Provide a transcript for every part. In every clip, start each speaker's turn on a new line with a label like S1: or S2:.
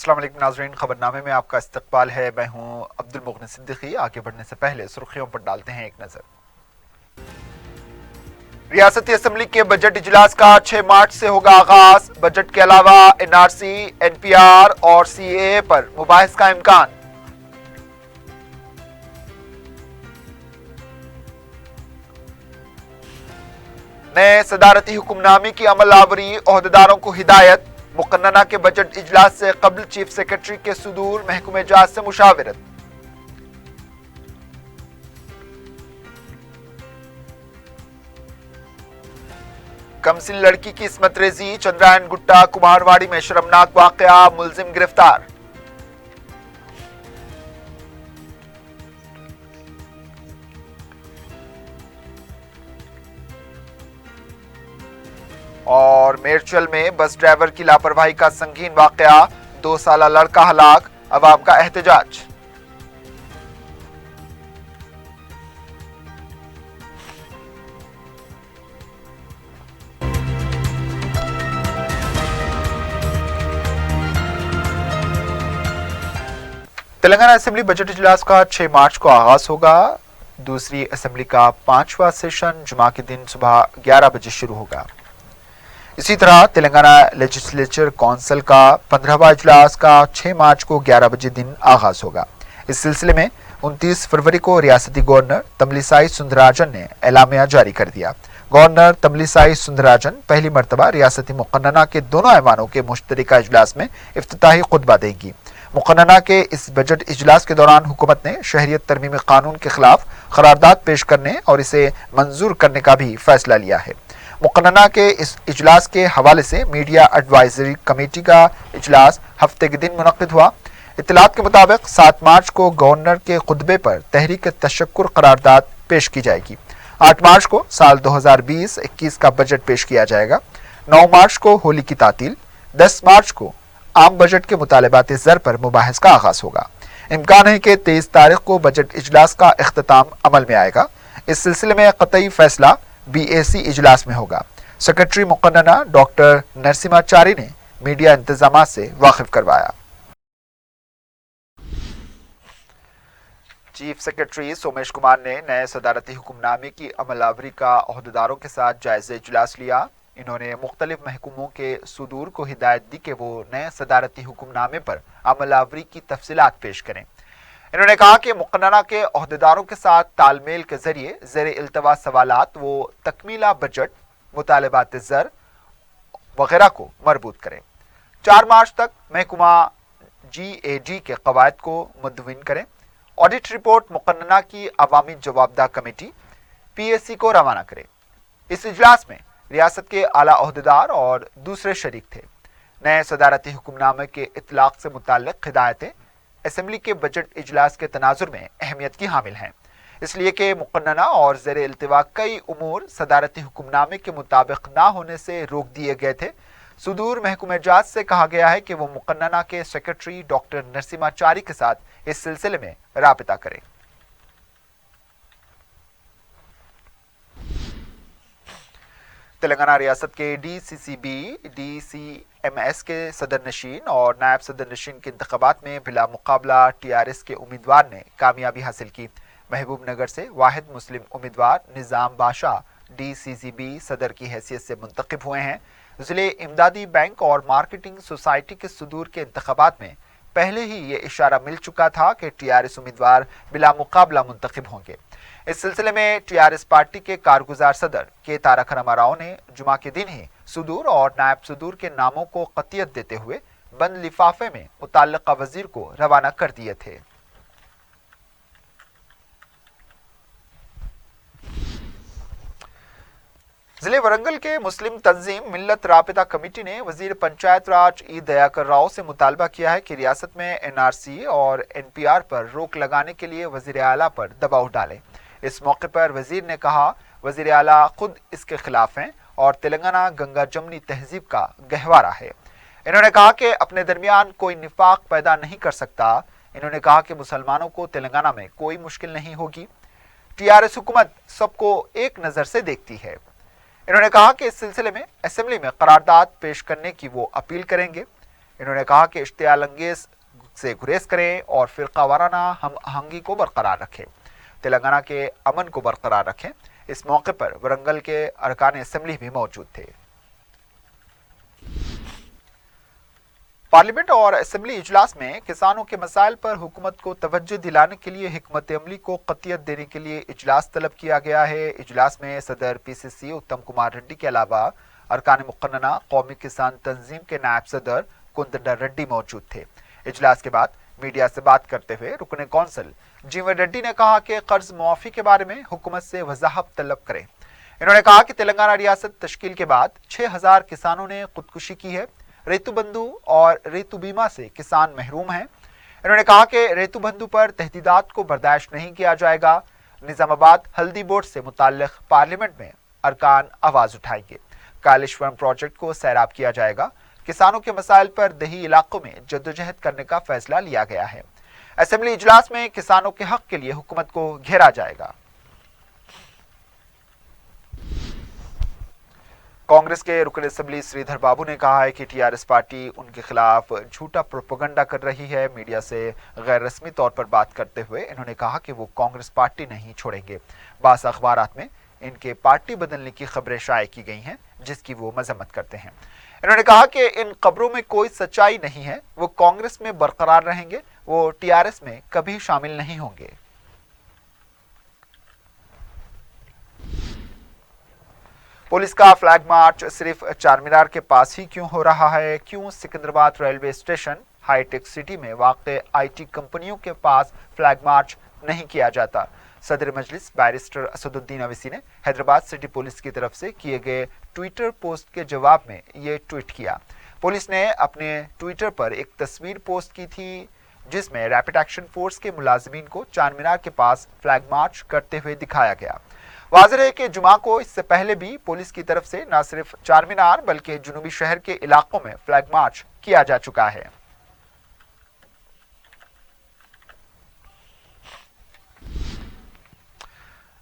S1: السلام علیکم ناظرین، خبرنامے میں آپ کا استقبال ہے۔ میں ہوں عبد المغنی صدیقی۔ آگے بڑھنے سے پہلے سرخیوں پر ڈالتے ہیں ایک نظر۔ ریاستی اسمبلی کے بجٹ اجلاس کا 6 مارچ سے ہوگا آغاز۔ بجٹ کے علاوہ N R C, N P R اور سی اے اے پر مباحث کا امکان۔ نئے صدارتی حکم نامے کی عمل آوری، عہدیداروں کو ہدایت۔ مقننہ کے بجٹ اجلاس سے قبل چیف سیکرٹری کے صدور، محکمہ جات سے مشاورت۔ کمسن لڑکی کی عصمت ریزی، چندرائن گٹا کمارواڑی میں شرمناک واقعہ، ملزم گرفتار۔ اور میرچل میں بس ڈرائیور کی لاپرواہی کا سنگین واقعہ، 2 سالہ لڑکا ہلاک، عوام کا احتجاج۔ تلنگانہ اسمبلی بجٹ اجلاس کا 6 مارچ کو آغاز ہوگا۔ دوسری اسمبلی کا 5واں سیشن جمعہ کے دن صبح 11 بجے شروع ہوگا۔ اسی طرح تلنگانہ لیجسلیچر کونسل کا 15واں اجلاس کا 6 مارچ کو 11 بجے دن آغاز ہوگا۔ اس سلسلے میں 29 فروری کو ریاستی گورنر تملیسائی سندراجن نے اعلامیہ جاری کر دیا۔ گورنر تملیسائی سندراجن پہلی مرتبہ ریاستی مقننہ کے دونوں ایوانوں کے مشترکہ اجلاس میں افتتاحی خطبہ دیں گی۔ مقننہ کے اس بجٹ اجلاس کے دوران حکومت نے شہریت ترمیمی قانون کے خلاف قرارداد پیش کرنے اور اسے منظور کرنے کا بھی فیصلہ لیا ہے۔ مقننہ کے اس اجلاس کے حوالے سے میڈیا ایڈوائزری کمیٹی کا اجلاس ہفتے کے دن منعقد ہوا۔ اطلاعات کے مطابق 7 مارچ کو گورنر کے خطبے پر تحریک تشکر قرارداد پیش کی جائے گی۔ 8 مارچ کو سال 2020-21 کا بجٹ پیش کیا جائے گا۔ 9 مارچ کو ہولی کی تعطیل۔ 10 مارچ کو عام بجٹ کے مطالبات زر پر مباحث کا آغاز ہوگا۔ امکان ہے کہ 23 تاریخ کو بجٹ اجلاس کا اختتام عمل میں آئے گا۔ اس سلسلے میں قطعی فیصلہ بی اے سی اجلاس میں ہوگا۔ سیکرٹری مقننہ ڈاکٹر نرسماچاری نے میڈیا انتظامات سے واقف کروایا۔ چیف سیکرٹری سومیش کمار نے نئے صدارتی حکم نامے کی عمل آوری کا عہدیداروں کے ساتھ جائزہ اجلاس لیا۔ انہوں نے مختلف محکموں کے صدور کو ہدایت دی کہ وہ نئے صدارتی حکم نامے پر عمل آوری کی تفصیلات پیش کریں۔ انہوں نے کہا کہ مقننہ کے عہدیداروں کے ساتھ تال میل کے ذریعے زیر التوا سوالات و تکمیلہ بجٹ، مطالبات زر وغیرہ کو مربوط کریں۔ 4 مارچ تک محکمہ جی اے ڈی کے قواعد کو مدون کریں۔ آڈٹ رپورٹ مقننہ کی عوامی جوابدہ کمیٹی پی ایس سی کو روانہ کریں۔ اس اجلاس میں ریاست کے اعلیٰ عہدیدار اور دوسرے شریک تھے۔ نئے صدارتی حکم نامے کے اطلاق سے متعلق ہدایتیں اسمبلی کے بجٹ اجلاس کے تناظر میں اہمیت کی حامل ہیں، اس لیے کہ مقننہ اور زیر التوا کئی امور صدارتی حکم نامے کے مطابق نہ ہونے سے روک دیے گئے تھے۔ صدور محکمہ جات سے کہا گیا ہے کہ وہ مقننہ کے سیکرٹری ڈاکٹر نرسماچاری کے ساتھ اس سلسلے میں رابطہ کریں۔ تلنگانہ ریاست کے D C C B, D C M S کے صدر نشین اور نائب صدر نشین کے انتخابات میں بلا مقابلہ ٹی آر ایس کے امیدوار نے کامیابی حاصل کی۔ محبوب نگر سے واحد مسلم امیدوار نظام بادشاہ ڈی سی سی بی صدر کی حیثیت سے منتخب ہوئے ہیں۔ ضلع امدادی بینک اور مارکیٹنگ سوسائٹی کے صدور کے انتخابات میں پہلے ہی یہ اشارہ مل چکا تھا کہ ٹی آر ایس امیدوار بلا مقابلہ منتخب ہوں گے۔ اس سلسلے میں ٹی آر ایس پارٹی کے کارگزار صدر کے تارک راما راؤ نے جمعہ کے دن ہی صدور اور نائب صدور کے ناموں کو قطعیت دیتے ہوئے بند لفافے میں متعلقہ وزیر کو روانہ کر دیے تھے۔ ضلع ورنگل کے مسلم تنظیم ملت رابطہ کمیٹی نے وزیر پنچایت راج ای دیاکر راؤ سے مطالبہ کیا ہے کہ ریاست میں این آر سی اور این پی آر پر روک لگانے کے لیے وزیر اعلیٰ پر دباؤ ڈالیں۔ اس موقع پر وزیر نے کہا وزیر اعلیٰ خود اس کے خلاف ہیں اور تلنگانہ گنگا جمنی تہذیب کا گہوارہ ہے۔ انہوں نے کہا کہ اپنے درمیان کوئی نفاق پیدا نہیں کر سکتا۔ انہوں نے کہا کہ مسلمانوں کو تلنگانہ میں کوئی مشکل نہیں ہوگی۔ ٹی آر ایس حکومت سب کو ایک نظر سے دیکھتی ہے۔ انہوں نے کہا کہ اس سلسلے میں اسمبلی میں قرارداد پیش کرنے کی وہ اپیل کریں گے۔ انہوں نے کہا کہ اشتعال انگیز سے گریز کریں اور فرقہ وارانہ ہم آہنگی کو برقرار رکھیں، تلنگانہ کے امن کو برقرار رکھیں۔ اس موقع پر ورنگل کے ارکان اسمبلی بھی موجود تھے۔ پارلیمنٹ اور اسمبلی اجلاس میں کسانوں کے مسائل پر حکومت کو توجہ دلانے کے لیے حکمت عملی کو قطعیت دینے کے لیے اجلاس طلب کیا گیا ہے۔ اجلاس میں صدر پی سی سی اتم کمار ریڈی کے علاوہ ارکان مقننہ قومی کسان تنظیم کے نائب صدر کندنڈا ریڈی موجود تھے۔ اجلاس کے بعد میڈیا سے بات کرتے ہوئے رکن کونسل جیون ریڈی نے کہا کہ قرض معافی کے بارے میں حکومت سے وضاحت طلب کریں۔ انہوں نے کہا کہ تلنگانہ ریاست تشکیل کے بعد 6000 کسانوں نے خودکشی کی ہے۔ ریتو بندھو اور ریتو بیمہ سے کسان محروم ہیں۔ انہوں نے کہا کہ ریتو بندھو پر تہدیدات کو برداشت نہیں کیا جائے گا۔ نظام آباد ہلدی بورڈ سے متعلق پارلیمنٹ میں ارکان آواز اٹھائیں گے۔ کالیشورم پروجیکٹ کو سیراب کیا جائے گا۔ کسانوں کے مسائل پر دیہی علاقوں میں جدوجہد کرنے کا فیصلہ لیا گیا ہے۔ اسمبلی اجلاس میں کسانوں کے حق کے لیے حکومت کو گھیرا جائے گا۔ کانگریس کے رکن اسمبلی سری دھر بابو نے کہا ہے کہ ٹی آر ایس پارٹی ان کے خلاف جھوٹا پروپیگنڈا کر رہی ہے۔ میڈیا سے غیر رسمی طور پر بات کرتے ہوئے انہوں نے کہا کہ وہ کانگریس پارٹی نہیں چھوڑیں گے۔ بعض اخبارات میں ان کے پارٹی بدلنے کی خبریں شائع کی گئی ہیں جس کی وہ مذمت کرتے ہیں۔ انہوں نے کہا کہ ان خبروں میں کوئی سچائی نہیں ہے۔ وہ کانگریس میں برقرار رہیں گے، وہ ٹی آر ایس میں کبھی شامل نہیں ہوں گے۔ پولیس کا فلیگ مارچ صرف چار مینار کے پاس ہی کیوں ہو رہا ہے؟ کیوں Secunderabad railway station high tech city میں واقع آئی ٹی کمپنیوں کے پاس فلیگ مارچ نہیں کیا جاتا؟ صدر مجلس بیرسٹر اسد الدین اویسی نے حیدرآباد سٹی پولیس کی طرف سے کیے گئے ٹویٹر پوسٹ کے جواب میں یہ ٹویٹ کیا۔ پولیس نے اپنے ٹویٹر پر ایک تصویر پوسٹ کی تھی جس میں ریپڈ ایکشن فورس کے ملازمین کو چار مینار کے پاس فلیگ مارچ کرتے ہوئے دکھایا گیا۔ واضح ہے کہ جمعہ کو اس سے پہلے بھی پولیس کی طرف سے نہ صرف چار مینار بلکہ جنوبی شہر کے علاقوں میں فلیگ مارچ کیا جا چکا ہے۔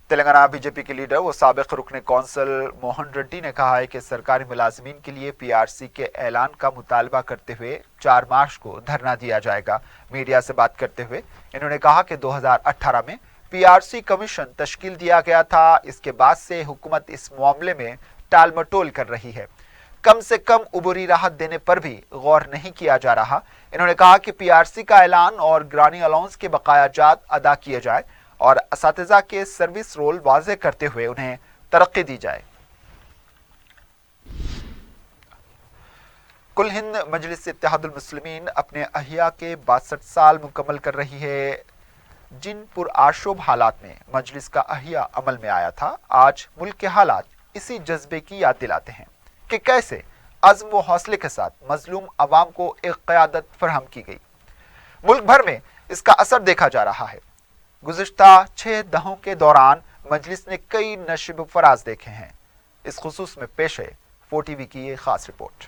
S1: تلنگانہ بی جے پی کے لیڈر و سابق رکن کونسل موہن ریڈی نے کہا ہے کہ سرکاری ملازمین کے لیے پی آر سی کے اعلان کا مطالبہ کرتے ہوئے 4 مارچ کو دھرنا دیا جائے گا۔ میڈیا سے بات کرتے ہوئے انہوں نے کہا کہ 2018 میں پی آر سی کمیشن تشکیل دیا گیا تھا، اس کے بعد سے حکومت اس معاملے میں ٹال مٹول کر رہی ہے، کم سے کم عبوری راحت دینے پر بھی غور نہیں کیا جا رہا۔ انہوں نے کہا کہ پی آر سی کا اعلان اور گرانی الاؤنس کے بقایا جات ادا کیے جائے اور اساتذہ کے سروس رول واضح کرتے ہوئے انہیں ترقی دی جائے۔ کل ہند مجلس اتحاد المسلمین اپنے احیاء کے 62 سال مکمل کر رہی ہے۔ جن پرآشوب حالات میں مجلس کا احیاء عمل میں آیا تھا، آج ملک کے حالات اسی جذبے کی یاد دلاتے ہیں کہ کیسے عزم و حوصلے کے ساتھ مظلوم عوام کو ایک قیادت فراہم کی گئی۔ ملک بھر میں اس کا اثر دیکھا جا رہا ہے۔ گزشتہ 6 دہوں کے دوران مجلس نے کئی نشیب فراز دیکھے ہیں۔ اس خصوص میں پیش ہے 4TV کی یہ خاص رپورٹ۔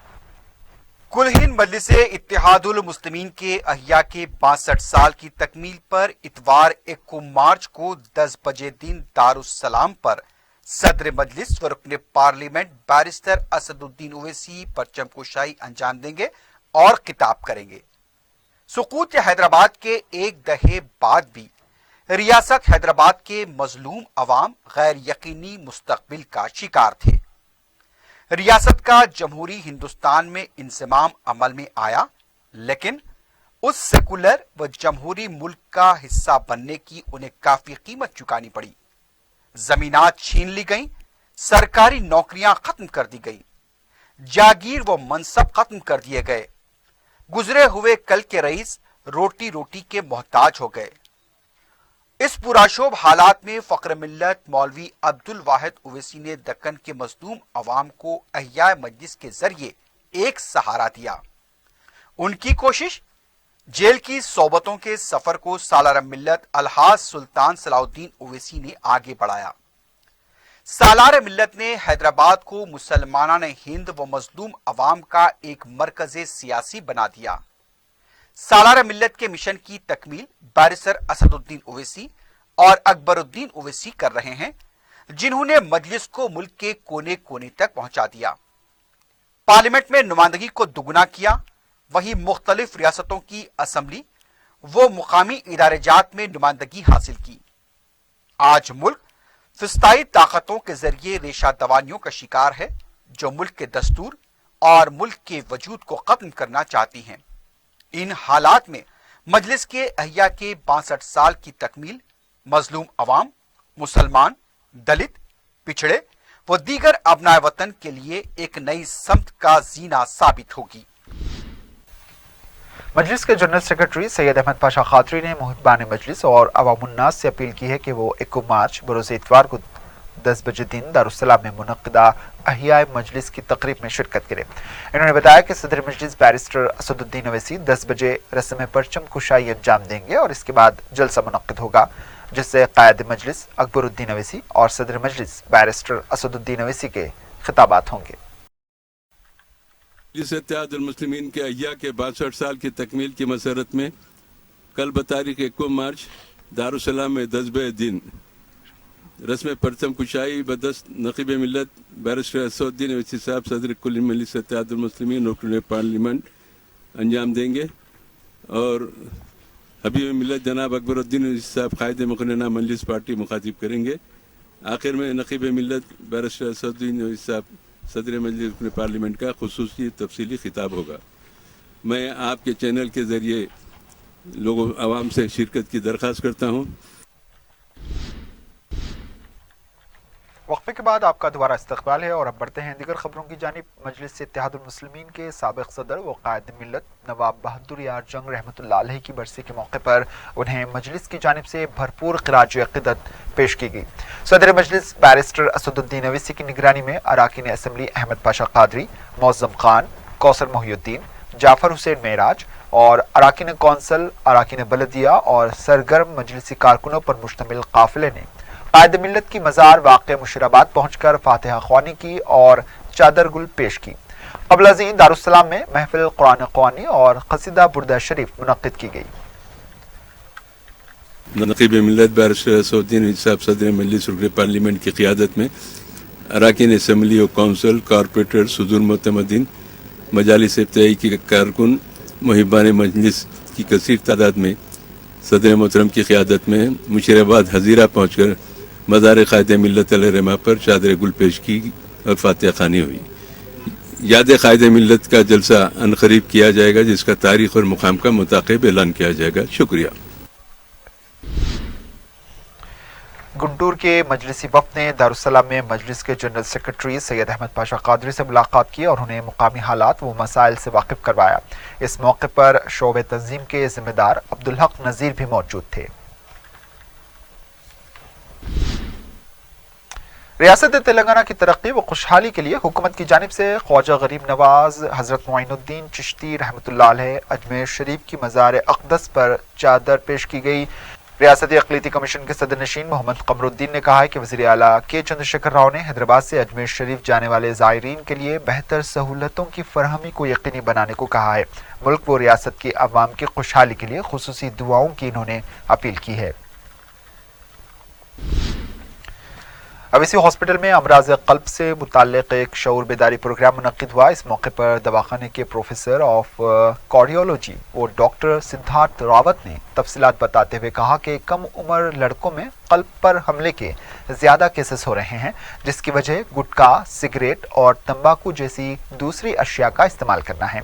S2: کل ہند مجلس اتحاد المسلمین کے احیاء کے 62 سال کی تکمیل پر اتوار 1 مارچ کو 10 بجے دن دارالسلام پر صدر مجلس و رکن پارلیمنٹ بیرسٹر اسد الدین اویسی پرچم کشائی انجام دیں گے اور خطاب کریں گے۔ سقوط حیدرآباد کے 1 دہے بعد بھی ریاست حیدرآباد کے مظلوم عوام غیر یقینی مستقبل کا شکار تھے۔ ریاست کا جمہوری ہندوستان میں انضمام عمل میں آیا، لیکن اس سیکولر و جمہوری ملک کا حصہ بننے کی انہیں کافی قیمت چکانی پڑی۔ زمینات چھین لی گئیں، سرکاری نوکریاں ختم کر دی گئیں، جاگیر و منصب ختم کر دیے گئے۔ گزرے ہوئے کل کے رئیس روٹی روٹی کے محتاج ہو گئے۔ اس پرآشوب حالات میں فخر ملت مولوی عبد الواحد اویسی نے دکن کے مظلوم عوام کو احیاء مجلس کے ذریعے ایک سہارا دیا۔ ان کی کوشش جیل کی صحبتوں کے سفر کو سالار ملت الحاج سلطان صلاح الدین اویسی نے آگے بڑھایا۔ سالار ملت نے حیدرآباد کو مسلمانان ہند و مظلوم عوام کا ایک مرکز سیاسی بنا دیا۔ سالار ملت کے مشن کی تکمیل بیرسٹر اسد الدین اویسی اور اکبر الدین اویسی کر رہے ہیں، جنہوں نے مجلس کو ملک کے کونے کونے تک پہنچا دیا، پارلیمنٹ میں نمائندگی کو دگنا کیا، वहीं मुख्तलिफ रियासतों की असम्बली व मुकामी इदारे जात में नुमाइंदगी हासिल की। आज मुल्क फिस्ताई ताकतों के जरिए रेशा दवानियों का शिकार है जो मुल्क के दस्तूर और मुल्क के वजूद को खत्म करना चाहती हैं। इन हालात में मजलिस के अहिया के 62 साल की तकमील मजलूम अवाम, मुसलमान, दलित, पिछड़े व दीगर अबनाए वतन के लिए एक नई समत का जीना साबित होगी।
S1: मजलिस के जनरल सेक्रेटरी सैयद अहमद पाशा खादरी ने मुहिब्बान मजलिस और अवामुन्नास से अपील की है कि वो 1 मार्च बरोज़ इतवार को 10 बजे दिन दारुस्सलाम में मुनक्किदा अहिया मजलिस की तकरीब में शिरकत करें। इन्होंने बताया कि सदर मजलिस बैरिस्टर असदुद्दीन अवैसी 10 बजे रस्म परचम कुशाई अंजाम देंगे और इसके बाद जलसा मुनक्किद होगा, जिससे कायद मजलिस अकबरुद्दीन अवैसी और सदर मजलिस बैरिस्टर असदुद्दीन अवैसी के खिताबात होंगे।
S3: इत्तेहादुल मुस्लिमीन के अहिया के 62 साल की तकमील की मसरत में कल बतारीख 1 मार्च दारुस्सलाम में 10 बजे दिन रस्म परचम कुशाई बदस्त नकीब मिलत बैरिस्टर असदुद्दीन अवैसी साहब सदर कुल मजलिस इत्तेहादुल मुस्लिमीन रुकन पार्लियामेंट अंजाम देंगे और हबीब मिलत जनाब अकबरुद्दीन अवैसी साहब कायद मुकन्ना मजलिस पार्टी मुखातिब करेंगे। आखिर में नकीब मिलत बैरिस्टर असदुद्दीन अवैसी साहब सदर मजलिस पार्लियामेंट का खुसूसी तफसीली खिताब होगा। मैं आपके चैनल के ज़रिए लोगों आवाम से शिरकत की दरख्वास्त करता हूँ।
S1: वक्फे के बाद आपका दोबारा इस्तकबाल है और अब बढ़ते हैं दीगर खबरों की जानिब। मजलिस इत्तेहादुल मुस्लिमीन के साबिक सदर व कायद मिल्लत नवाब बहादुर यार जंग रहमतुल्लाह अलैह की बरसी के मौके पर उन्हें मजलिस की जानिब से भरपूर खिराज अक़ीदत पेश की गई। सदर मजलिस बैरिस्टर असदुद्दीन अवैसी की निगरानी में अराकीन असम्बली अहमद पाशा कादरी, मौज़्ज़म खान, कौसर मोहिउद्दीन, जाफर हुसैन मेराज और अराकीन कौंसल, अराकीन बलदिया और सरगर्म मजलिसी कारकुनों पर मुश्तमिल काफिले ने कायद मिल्लत की मज़ार वाक़े मुशीराबाद पहुंचकर फातिहा ख्वानी की और चादर गुल पेश की। क़ब्ल अज़ीं दारुस्सलाम में महफिल कुरान ख्वानी और क़सीदा बुर्दा शरीफ मुनक़्क़िद की गई।
S3: नकीब मिल्लत बैरिस्टर असदुद्दीन अवैसी साहब सदर मजलिस रुकन पार्लियामेंट की क़ियादत में अराकीन असम्बली और कौंसल, कॉरपोरेटर, सुदूर मुतमदीन, मजालिस इब्तिदाई की कारकुन, मुहिब्बान मजलिस की कसीर तादाद में सदर मोहतरम की क़ियादत में मुशीराबाद हज़ीरा पहुँचकर मज़ार कायद मिल्लत अलैहिर्रहमा पर चादर गुल पेश की और फातिहा ख़वानी हुई। याद कायद मिल्लत का जलसा अनक़रीब किया जाएगा, जिसका तारीख़ और मुक़ाम का मुताक़िब ऐलान किया जाएगा। शुक्रिया।
S1: गुंटूर के मजलिसी वफ़द ने दारुस्सलाम में मजलिस के जनरल सेक्रेटरी सैयद अहमद पाशा कादरी से मुलाकात की और उन्हें मुकामी हालात व मसाइल से वाकिफ करवाया। इस मौके पर शोबे तंजीम के जिम्मेदार अब्दुल हक नज़ीर भी मौजूद थे। रियासत तेलंगाना की तरक्की व खुशहाली के लिए हुकूमत की जानिब से ख्वाजा गरीब नवाज हजरत मोइनुद्दीन चिश्ती रहमतुल्लाह अलैह अजमेर शरीफ की मज़ार अक़दस पर चादर पेश की गई। रियासती अक़लीती कमीशन के सदर नशीन मोहम्मद कमरुद्दीन ने कहा है कि वज़ीर आला के चंद्रशेखर राव ने हैदराबाद से अजमेर शरीफ जाने वाले ज़ायरीन के लिए बेहतर सहूलतों की फरहमी को यकीनी बनाने को कहा है। मुल्क व रियासत की अवाम की खुशहाली के लिए खुसूसी दुआओं की इन्होंने अपील की है। अवैसी हॉस्पिटल में अमराज क़ल्ब से मुताल्लिक़ एक शऊर बेदारी प्रोग्राम मुनक़्क़िद हुआ। इस मौके पर दवाखाने के प्रोफेसर ऑफ कार्डियोलॉजी वो डॉक्टर सिद्धार्थ रावत ने तफसीलात बताते हुए कहा कि कम उम्र लड़कों में क़ल्ब पर हमले के ज़्यादा केसेस हो रहे हैं, जिसकी वजह गुटखा, सिगरेट और तंबाकू जैसी दूसरी अशिया का इस्तेमाल करना है।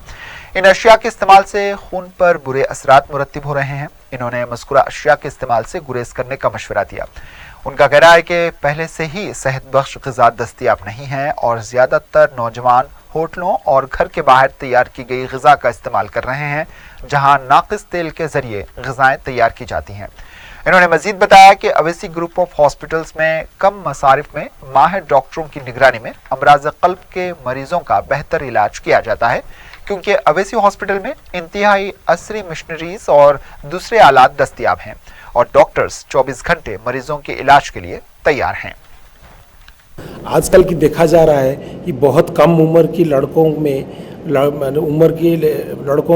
S1: इन अशिया के इस्तेमाल से खून पर बुरे असरात मुरतब हो रहे हैं। इन्होंने मज़कूरा अशिया के इस्तेमाल से गुरेज करने का मशवरा दिया। उनका कहना है कि पहले से ही सेहत बख्श ग़िज़ा दस्तियाब नहीं है और ज़्यादातर नौजवान होटलों और घर के बाहर तैयार की गई ग़िज़ा का इस्तेमाल कर रहे हैं, जहां नाक़िस तेल के ज़रिए ग़िज़ाएँ तैयार की जाती हैं। इन्होंने मज़ीद बताया कि अवैसी ग्रुप ऑफ हॉस्पिटल्स में कम मसारिफ में माहिर डॉक्टरों की निगरानी में अमराज क़ल्ब के मरीज़ों का बेहतर इलाज किया जाता है, क्योंकि अवैसी हॉस्पिटल में इंतहाई असरी मशीनरीज और दूसरे आलात दस्तियाब हैं और डॉक्टर्स 24 घंटे मरीजों के इलाज के लिए तैयार हैं।
S4: आजकल की देखा जा रहा है कि बहुत कम उम्र की लड़कों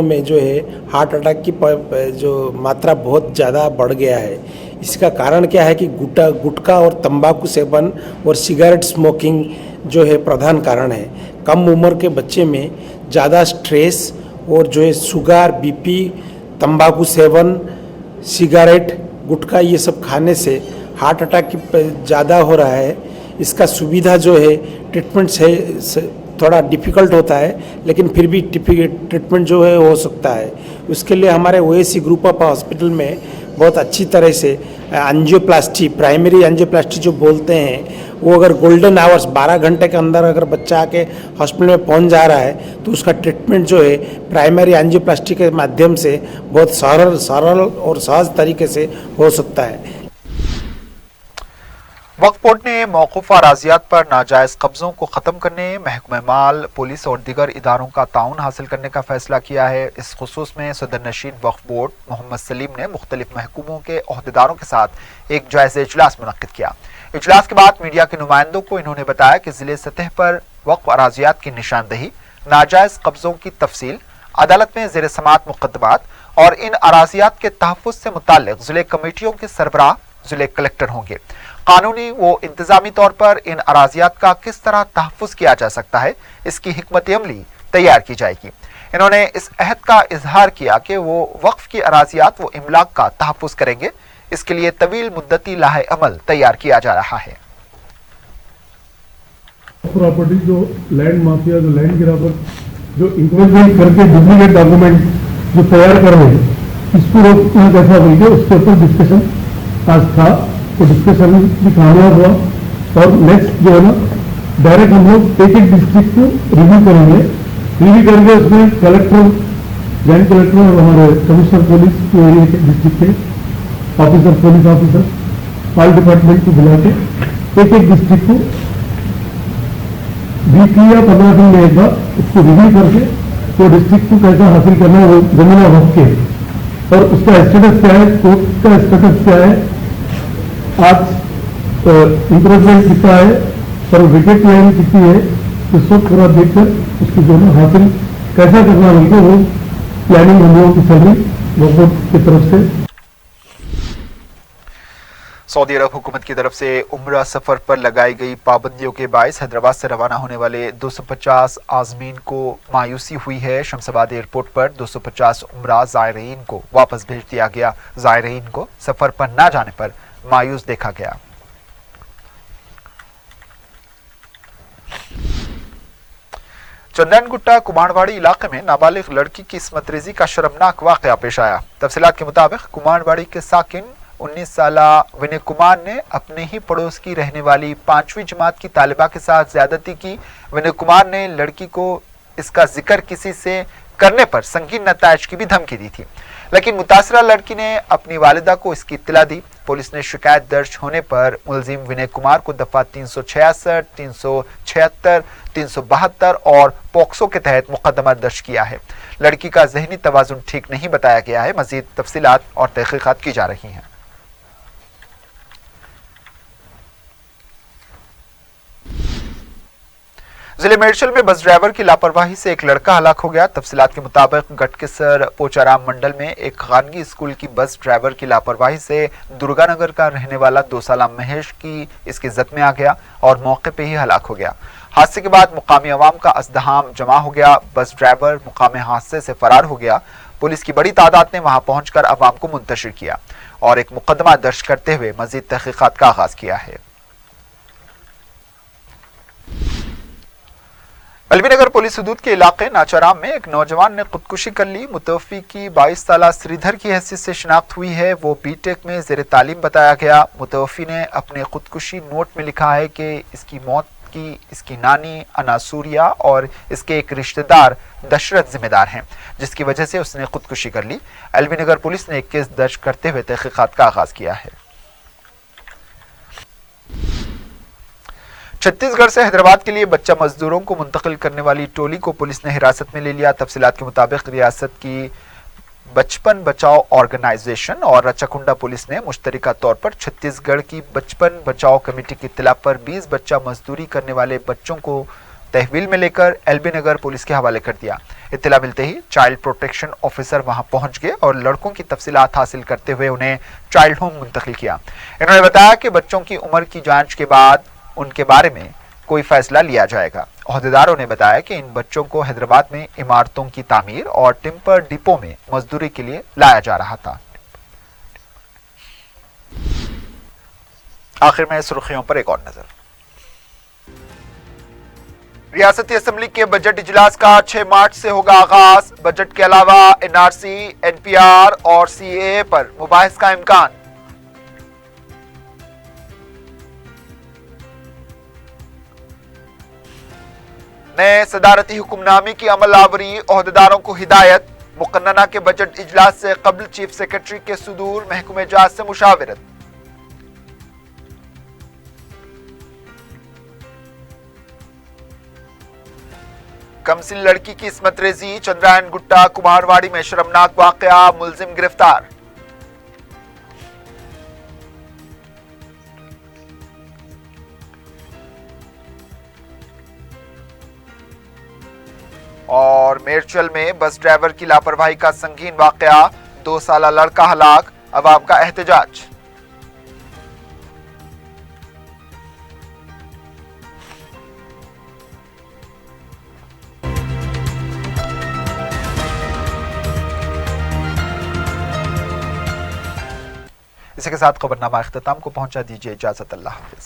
S4: में जो है हार्ट अटैक की जो मात्रा बहुत ज़्यादा बढ़ गया है। इसका कारण क्या है कि गुटखा और तंबाकू सेवन और सिगरेट स्मोकिंग जो है प्रधान कारण है। कम उम्र के बच्चे में ज़्यादा स्ट्रेस और जो है शुगर, बीपी, तंबाकू सेवन, सिगरेट, गुटखा ये सब खाने से हार्ट अटैक की ज़्यादा हो रहा है। इसका सुविधा जो है ट्रीटमेंट से थोड़ा डिफ़िकल्ट होता है, लेकिन फिर भी ट्रीटमेंट जो है हो सकता है। उसके लिए हमारे ओएसी ग्रुप ऑफ हॉस्पिटल में बहुत अच्छी तरह से एंजियोप्लास्टी, प्राइमरी एंजियोप्लास्टी जो बोलते हैं, वो अगर गोल्डन आवर्स 12 घंटे के अंदर अगर बच्चा आके हॉस्पिटल में पहुंच जा रहा है तो उसका ट्रीटमेंट जो है प्राइमरी एंजियोप्लास्टी के माध्यम से बहुत सरल और सहज तरीके से हो सकता है।
S1: वक्फ बोर्ड ने मौकूफ अराजियात पर नाजायज कब्जों को खत्म करने, महकमे माल, पुलिस और दीगर इदारों का ताउन हासिल करने का फैसला किया है। इस खुसूस में सदर नशीन वक्फ बोर्ड मोहम्मद सलीम ने मुख्तलिफ महकूमों के ओहदेदारों के साथ एक जायज़ा इजलास मुनक्किद किया। इजलास के बाद मीडिया के नुमाइंदों को इन्होंने बताया कि जिले सतह पर वक्फ अराजियात की निशानदही, नाजायज कब्जों की तफसील, अदालत में ज़ेर समाअत मुकदमात और इन अराजियात के तहफ़्फ़ुज़ से मुताल्लिक़ ज़िले कमेटियों के सरबराह ज़िले कलेक्टर होंगे। कानूनी व इंतजामी तौर पर इन अराजियात का किस तरह तहफ़्फ़ुज़ किया जा सकता है, इसकी हिकमत अमली तैयार की जाएगी। इन्होंने इस अहद का इजहार किया कि वो वक्फ की अराजियात व इमलाक का तहफ़्फ़ुज़ करेंगे। इसके लिए तवील मुद्दती लाहे अमल तैयार किया जा रहा है।
S5: प्रॉपर्टी जो लैंड माफिया, जो लैंड गिरावर जो इंक्रोचमेंट करके डुप्लीकेट डॉक्यूमेंट जो तैयार कर रहे हैं, इसको रोकना कैसा होगा, उसके ऊपर डिस्कशन आज था। तो डिस्कशन भी कामयाब हुआ और नेक्स्ट जो है ना, डायरेक्ट हम लोग एक डिस्ट्रिक्ट को रिव्यू करेंगे। रिव्यू करके उसमें कलेक्टर, जॉइंट कलेक्टर और हमारे कमिश्नर पुलिस के एरिया के डिस्ट्रिक्ट के officer, police officer, all department को बुला के एक डिस्ट्रिक्ट को वीकली या 15 दिन में एक बार उसको रिव्यू करके वो डिस्ट्रिक्ट को कैसा हासिल करना है, वो जमीन वक्त के और उसका स्टेटस क्या है, कोर्ट का स्टेटस क्या है, आज इंक्रोचमेंट कितना है और विकेट लाइन कितनी है, इस सब पूरा देखकर उसकी जो है हासिल कैसा करना होगा, वो प्लानिंग हम लोगों की चल रही वक्फ बोर्ड की तरफ से।
S1: सऊदी अरब हुकूमत की तरफ से उम्रा सफर पर लगाई गई पाबंदियों के बायस हैदराबाद से रवाना होने वाले 250 आज़मीन को मायूसी हुई है। शमशाबाद एयरपोर्ट पर 250 उम्रा ज़ायरीन को वापस भेज दिया गया। ज़ायरीन को सफर पर न जाने पर मायूस देखा गया। चंदन गुट्टा कुमारवाड़ी इलाके में नाबालिग लड़की की इस्मत रेजी का शर्मनाक वाकया पेश आया। तफसीलात के मुताबिक कुमारवाड़ी के साकिन 19 साला विनय कुमार ने अपने ही पड़ोस की रहने वाली 5वीं जमात की तालिबा के साथ ज्यादती की। विनय कुमार ने लड़की को इसका जिक्र किसी से करने पर संगीन नतायज की भी धमकी दी थी, लेकिन मुतासरा लड़की ने अपनी वालिदा को इसकी इत्तला दी। पुलिस ने शिकायत दर्ज होने पर मुलजिम विनय कुमार को दफा 366, 376, 372 और पॉक्सो के तहत मुकदमा दर्ज किया है। लड़की का जहनी तवाजुन ठीक नहीं बताया गया है। मजीद तफसीलात और तहकीकात की जा रही हैं। जिले मेडशल में बस ड्राइवर की लापरवाही से एक लड़का हलाक हो गया। तफसीलात के मुताबिक गटकेसर पोचाराम मंडल में एक खानगी स्कूल की बस ड्राइवर की लापरवाही से दुर्गानगर का रहने वाला 2 साला महेश की इसकी जद में आ गया और मौके पे ही हलाक हो गया। हादसे के बाद मुकामी अवाम का अज़दहाम जमा हो गया। बस ड्राइवर मुकामी हादसे से फरार हो गया। पुलिस की बड़ी तादाद ने वहां पहुंचकर अवाम को मुंतशिर किया और एक मुकदमा दर्ज करते हुए मजीद तहकीकात का आगाज किया है। अलवीनगर पुलिस हदूद के इलाके नाचाराम में एक नौजवान ने खुदकुशी कर ली। मुतवफ़ी की 22 साला श्रीधर की हैसियत से शिनाख्त हुई है। वो बीटेक में ज़ेर तालीम बताया गया। मुतवफ़ी ने अपने खुदकुशी नोट में लिखा है कि इसकी मौत की इसकी नानी अनासूरिया और इसके एक रिश्तेदार दशरथ जिम्मेदार हैं, जिसकी वजह से उसने खुदकुशी कर ली। अलवीनगर पुलिस ने एक केस दर्ज करते हुए तहकीकात का आगाज किया है। छत्तीसगढ़ से हैदराबाद के लिए बच्चा मजदूरों को मुंतकिल करने वाली टोली को पुलिस ने हिरासत में ले लिया। तफसीलात के मुताबिक रियासत की बचपन बचाओ ऑर्गेनाइजेशन और रचाकुंडा पुलिस ने मुश्तरका तौर पर छत्तीसगढ़ की बचपन बचाओ कमेटी की इत्तला पर 20 बच्चा मजदूरी करने वाले बच्चों को तहवील में लेकर एलबी नगर पुलिस के हवाले कर दिया। इत्तला मिलते ही चाइल्ड प्रोटेक्शन ऑफिसर वहां पहुंच गए और लड़कों की तफसीलात हासिल करते हुए उन्हें चाइल्ड होम मुंतकिल किया। इन्होंने बताया कि बच्चों की उम्र की जांच के बाद उनके बारे में कोई फैसला लिया जाएगा عہدیداروں نے بتایا کہ ان بچوں کو حیدرآباد میں عمارتوں کی تعمیر اور ٹمپر ڈپو میں مزدوری کے لیے لایا جا رہا تھا۔ آخر میں سرخیوں پر ایک اور نظر۔ ریاستی اسمبلی کے بجٹ اجلاس کا 6 مارچ سے ہوگا آغاز۔ بجٹ کے علاوہ N R C, N P R اور سی اے اے پر مباحث کا امکان۔ نئے صدارتی حکم نامے کی عمل آوری، عہدیداروں کو ہدایت۔ مقننہ کے بجٹ اجلاس سے قبل چیف سیکرٹری کے صدور، محکمہ جات سے مشاورت۔ کمسن لڑکی کی عصمت ریزی، چندرائن گٹا کمارواڑی میں شرمناک واقعہ، ملزم گرفتار۔ اور میرچل میں بس ڈرائیور کی لاپرواہی کا سنگین واقعہ، 2 سالہ لڑکا ہلاک، عوام کا احتجاج۔ اسی کے ساتھ خبرنامہ اختتام کو پہنچا، دیجیے اجازت، اللہ حافظ۔